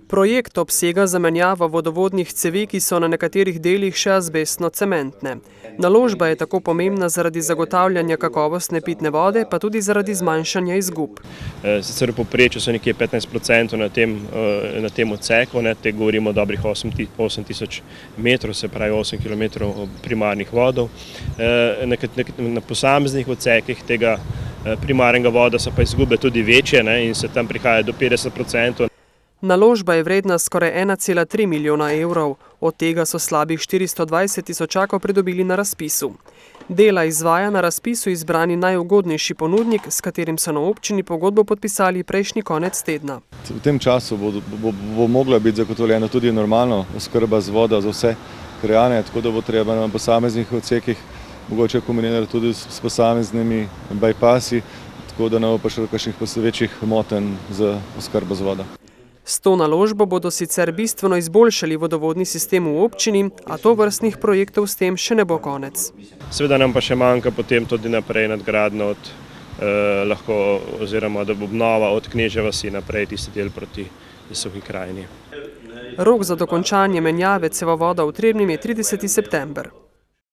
Projekt obsega zamenjavo vodovodnih cevi, ki so na nekaterih delih še azbestno-cementne. Naložba je tako pomembna zaradi zagotavljanja kakovostne pitne vode, pa tudi zaradi zmanjšanja izgub. Sicer v povprečju so nekje 15% na tem odseku, te govorimo o dobrih 8000 metrov, se pravi 8 km primarnih vodov. Na posameznih odsekih tega primarnega voda so pa izgube tudi večje in se tam prihaja do 50%. Naložba je vredna skoraj 1,3 milijona evrov, od tega so slabih 420 tisočakov pridobili na razpisu. Dela izvaja na razpisu izbrani najugodnejši ponudnik, s katerim so na občini pogodbo podpisali prejšnji konec tedna. V tem času bo mogla biti zagotovljena tudi normalno oskrba z vodo za vse krajane, tako da bo treba na posameznih odsekih mogoče kombinirati tudi s posameznimi bypassi, tako da ne bo prišlo do kakšnih večjih motenj za oskrbo z vodo. S to naložbo bodo sicer bistveno izboljšali vodovodni sistem v občini, a tovrstnih projektov s tem še ne bo konec. Seveda nam pa še manjka potem tudi naprej nadgradnja oziroma da bo obnova od Knežje vasi naprej tisti del proti Suhi krajini. Rok za dokončanje menjave cevovoda v Trebnjem je 30. september.